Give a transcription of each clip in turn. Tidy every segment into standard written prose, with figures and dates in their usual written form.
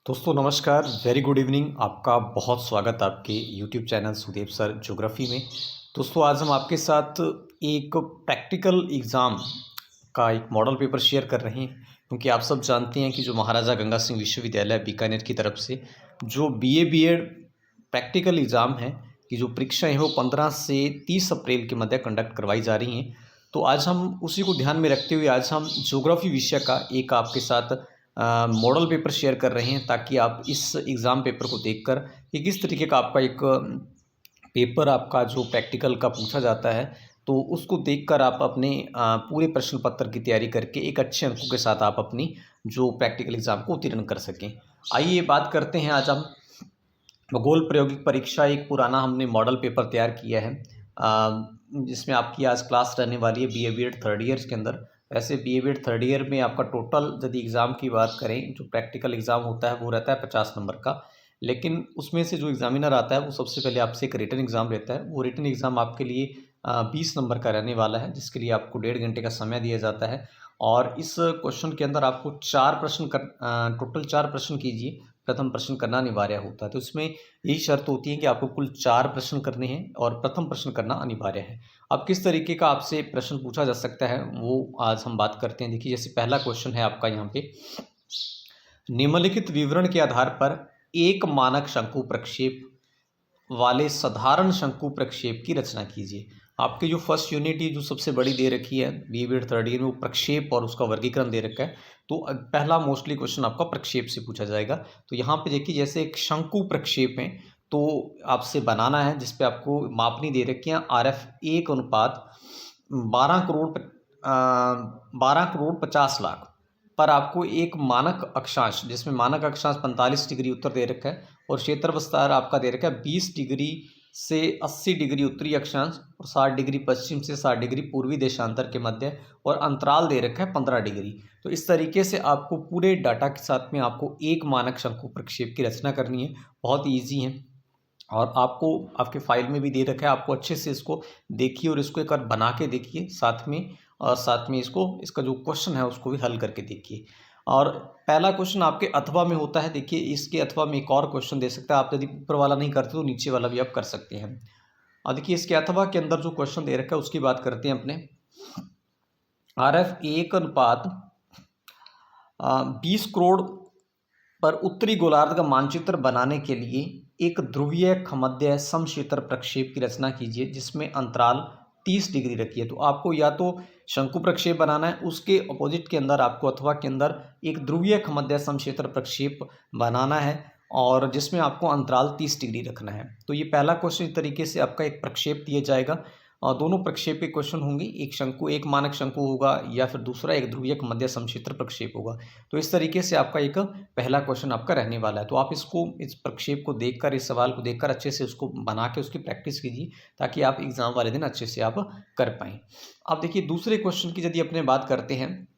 दोस्तों नमस्कार, very good evening. आपका बहुत स्वागत आपके YouTube channel Sudev sir geography में। दोस्तों आज हम आपके साथ एक प्रैक्टिकल एग्ज़ाम का एक मॉडल पेपर शेयर कर रहे हैं, क्योंकि आप सब जानते हैं कि जो महाराजा गंगा सिंह विश्वविद्यालय बीकानेर की तरफ से जो बीए बीएड प्रैक्टिकल एग्ज़ाम है कि जो परीक्षाएँ हैं वो 15 से 30 अप्रैल के मध्य कंडक्ट करवाई जा रही हैं। तो आज हम उसी को ध्यान में रखते हुए आज हम ज्योग्राफी विषय का एक आपके साथ मॉडल पेपर शेयर कर रहे हैं, ताकि आप इस एग्ज़ाम पेपर को देखकर कि किस तरीके का आपका एक पेपर आपका जो प्रैक्टिकल का पूछा जाता है, तो उसको देखकर आप अपने पूरे प्रश्न पत्र की तैयारी करके एक अच्छे अंकों के साथ आप अपनी जो प्रैक्टिकल एग्ज़ाम को उत्तीर्ण कर सकें। आइए बात करते हैं, आज हम भूगोल प्रायोगिक परीक्षा एक पुराना हमने मॉडल पेपर तैयार किया है, जिसमें आपकी आज क्लास रहने वाली है बीए बीएड थर्ड ईयर के अंदर। वैसे बीए बीएड थर्ड ईयर में आपका टोटल यदि एग्ज़ाम की बात करें, जो प्रैक्टिकल एग्ज़ाम होता है वो रहता है 50 नंबर का। लेकिन उसमें से जो एग्ज़ामिनर आता है वो सबसे पहले आपसे एक रिटन एग्ज़ाम लेता है। वो रिटन एग्ज़ाम आपके लिए 20 नंबर का रहने वाला है, जिसके लिए आपको 1.5 घंटे का समय दिया जाता है। और इस क्वेश्चन के अंदर आपको टोटल 4 प्रश्न कीजिए, प्रथम प्रश्न करना अनिवार्य होता है। तो इसमें यही शर्त होती है कि आपको कुल 4 प्रश्न करने हैं और प्रथम प्रश्न करना अनिवार्य है। अब किस तरीके का आपसे प्रश्न पूछा जा सकता है वो आज हम बात करते हैं। देखिए, जैसे पहला क्वेश्चन है आपका यहाँ पे, निम्नलिखित विवरण के आधार पर एक मानक शंकु प्रक्षेप वाले साधारण शंकु प्रक्षेप की रचना कीजिए। आपकी जो फर्स्ट यूनिट जो सबसे बड़ी दे रखी है बीए बीएड थर्ड ईयर में, वो प्रक्षेप और उसका वर्गीकरण दे रखा है। तो पहला मोस्टली क्वेश्चन आपका प्रक्षेप से पूछा जाएगा। तो यहाँ पे देखिए, जैसे एक शंकु प्रक्षेप है तो आपसे बनाना है, जिसपे आपको मापनी दे रखी है RF 1 अनुपात 12 करोड़ 50 लाख पर आपको एक मानक अक्षांश, जिसमें मानक अक्षांश 45 डिग्री उत्तर दे रखा है और क्षेत्र विस्तार आपका दे रखा है 20 डिग्री से 80 डिग्री उत्तरी अक्षांश और 60 डिग्री पश्चिम से 60 डिग्री पूर्वी देशांतर के मध्य, और अंतराल दे रखा है 15 डिग्री। तो इस तरीके से आपको पूरे डाटा के साथ में आपको एक मानक शंकु प्रक्षेप की रचना करनी है। बहुत ही ईजी है और आपको आपके फाइल में भी दे रखा है। आपको अच्छे से इसको देखिए और इसको एक बार बना के देखिए साथ में, और साथ में इसका जो क्वेश्चन है उसको भी हल करके देखिए। और पहला क्वेश्चन आपके अथवा में होता है। देखिए, इसके अथवा में एक और क्वेश्चन दे सकता है। आप यदि ऊपर वाला नहीं करते तो नीचे वाला भी आप कर सकते हैं। और देखिए, इसके अथवा के अंदर जो क्वेश्चन दे रखा है उसकी बात करते हैं अपने। RF 1 अनुपात 20 करोड़ पर उत्तरी गोलार्ध का मानचित्र बनाने के लिए एक ध्रुवीय खमद्य समक्षेत्र प्रक्षेप की रचना कीजिए, जिसमें अंतराल 30 डिग्री रखिए। तो आपको या तो शंकु प्रक्षेप बनाना है, उसके अपोजिट के अंदर आपको अथवा के अंदर एक ध्रुवीय खमद्य समक्षेत्र प्रक्षेप बनाना है, और जिसमें आपको अंतराल 30 डिग्री रखना है। तो ये पहला क्वेश्चन इस तरीके से आपका एक प्रक्षेप दिया जाएगा, और दोनों प्रक्षेप के क्वेश्चन होंगे। एक शंकु, एक मानक शंकु होगा, या फिर दूसरा एक ध्रुवीय मध्य समक्षेत्र प्रक्षेप होगा। तो इस तरीके से आपका एक पहला क्वेश्चन आपका रहने वाला है। तो आप इस प्रक्षेप को देखकर, इस सवाल को देखकर अच्छे से उसको बना के उसकी प्रैक्टिस कीजिए, ताकि आप एग्जाम वाले दिन अच्छे से आप कर पाएँ। अब देखिए, दूसरे क्वेश्चन की यदि अपने बात करते हैं,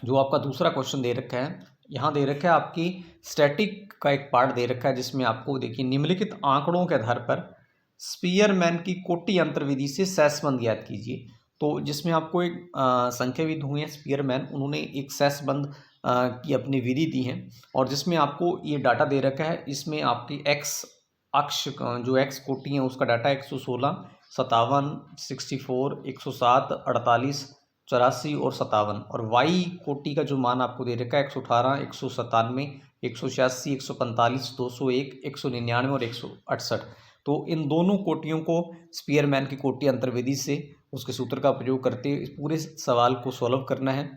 जो आपका दूसरा क्वेश्चन दे रखा है, यहाँ दे रखा है आपकी स्टैटिक का एक पार्ट दे रखा है, जिसमें आपको देखिए निम्नलिखित आंकड़ों के आधार पर स्पीयरमैन की कोटि अंतर विधि से सहसंबंध ज्ञात कीजिए। तो जिसमें आपको एक संख्याविद हुए हैं स्पीयरमैन, उन्होंने एक सहसंबंध की अपनी विधि दी है, और जिसमें आपको ये डाटा दे रखा है। इसमें आपकी एक्स अक्ष जो एक्स कोटि है उसका डाटा 116, 57, 64, 107, 48, 84 और 57, और वाई कोटि का जो मान आपको दे रखा है 118, 197, 186, 145, 201, 199 और 168। तो इन दोनों कोटियों को स्पीयरमैन की कोटि अंतर्विधि से उसके सूत्र का प्रयोग करते हुए इस पूरे सवाल को सॉल्व करना है,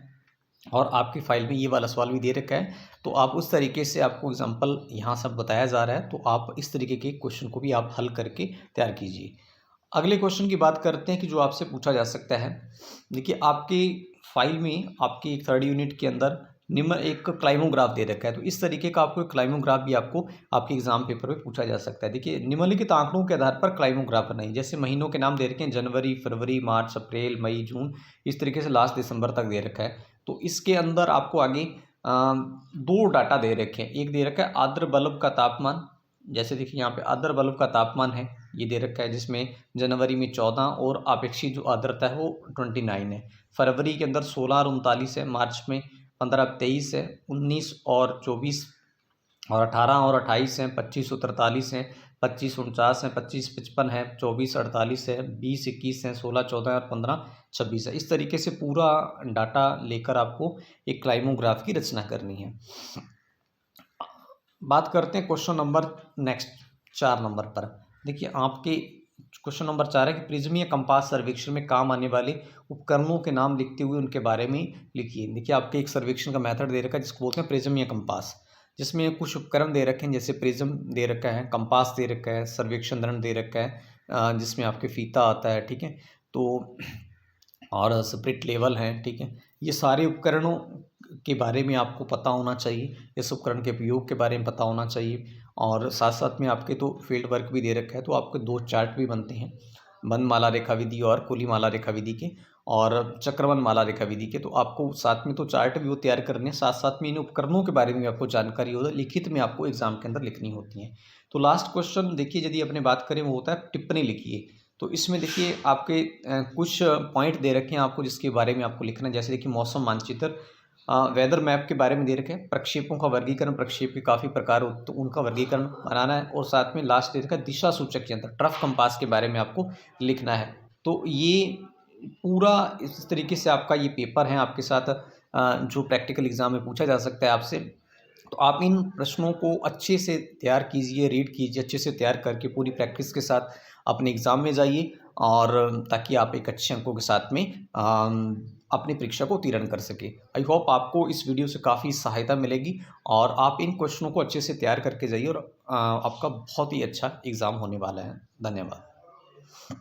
और आपकी फाइल में ये वाला सवाल भी दे रखा है। तो आप उस तरीके से, आपको एग्जांपल यहाँ सब बताया जा रहा है, तो आप इस तरीके के क्वेश्चन को भी आप हल करके तैयार कीजिए। अगले क्वेश्चन की बात करते हैं कि जो आपसे पूछा जा सकता है। देखिए, आपकी फाइल में आपकी थर्ड यूनिट के अंदर निम्न एक क्लाइमोग्राफ दे रखा है। तो इस तरीके का आपको क्लाइमोग्राफ भी आपको आपके एग्जाम पेपर में पूछा जा सकता है। देखिए, निम्नलिखित आंकड़ों के आधार पर क्लाइमोग्राफ बनाइए। जैसे महीनों के नाम दे रखे हैं, जनवरी, फरवरी, मार्च, अप्रैल, मई, जून, इस तरीके से लास्ट दिसंबर तक दे रखा है। तो इसके अंदर आपको आगे दो डाटा दे रखे हैं। एक दे रखा है आर्द्र बल्ब का तापमान। जैसे देखिए, यहाँ पे आर्द्र बल्ब का तापमान है, ये दे रखा है, जिसमें जनवरी में 14 और अपेक्षित जो आर्द्रता है वो 29 है। फरवरी के अंदर 16 और 39 है। मार्च में 15 23 है। 19 और 24 और 18 और 28 हैं, 25 और 43 हैं, 25 49 हैं, 25 55 है, 24 48 है, 20 21 हैं, 16 14 और 15 26 है। इस तरीके से पूरा डाटा लेकर आपको एक क्लाइमोग्राफ की रचना करनी है। बात करते हैं क्वेश्चन नंबर नेक्स्ट 4 नंबर पर। देखिए आपके क्वेश्चन नंबर 4 है कि प्रिज्म या कंपास सर्वेक्षण में काम आने वाले उपकरणों के नाम लिखते हुए उनके बारे में लिखिए। देखिए आपके एक सर्वेक्षण का मेथड दे रखा है जिसको बोलते हैं प्रिज्म या कंपास, जिसमें कुछ उपकरण दे रखे हैं, जैसे प्रिज्म दे रखा है, कंपास दे रखा है, सर्वेक्षण दंड दे रखा है, जिसमें आपके फीता आता है, ठीक है, तो और स्पिरिट लेवल हैं, ठीक है। ये सारे उपकरणों के बारे में आपको पता होना चाहिए, इस उपकरण के उपयोग के बारे में पता होना चाहिए, और साथ साथ में आपके तो फील्ड वर्क भी दे रखा है, तो आपके 2 चार्ट भी बनते हैं, बंद माला रेखा विधि और खुली माला रेखा विधि के, और चक्रबंध माला रेखा विधि के। तो आपको साथ में तो चार्ट भी वो तैयार करने हैं, साथ साथ में इन उपकरणों के बारे में भी आपको जानकारी हो, लिखित में आपको एग्जाम के अंदर लिखनी होती है। तो लास्ट क्वेश्चन देखिए, यदि अपने बात करें, वो होता है टिप्पणी लिखिए। तो इसमें देखिए आपके कुछ पॉइंट दे रखे हैं आपको, जिसके बारे में आपको लिखना है। जैसे देखिए मौसम मानचित्र, वेदर मैप के बारे में दे रखे हैं, प्रक्षेपों का वर्गीकरण, प्रक्षेप के काफ़ी प्रकार हो तो उनका वर्गीकरण बनाना है, और साथ में लास्ट दे रखा है दिशा सूचक के अंदर ट्रफ कंपास के बारे में आपको लिखना है। तो ये पूरा इस तरीके से आपका ये पेपर है आपके साथ, जो प्रैक्टिकल एग्जाम में पूछा जा सकता है आपसे। तो आप इन प्रश्नों को अच्छे से तैयार कीजिए, रीड कीजिए, अच्छे से तैयार करके पूरी प्रैक्टिस के साथ अपने एग्ज़ाम में जाइए, और ताकि आप एक अच्छे अंकों के साथ में अपनी परीक्षा को उत्तीर्ण कर सके। आई होप आपको इस वीडियो से काफ़ी सहायता मिलेगी, और आप इन क्वेश्चनों को अच्छे से तैयार करके जाइए, और आपका बहुत ही अच्छा एग्ज़ाम होने वाला है। धन्यवाद।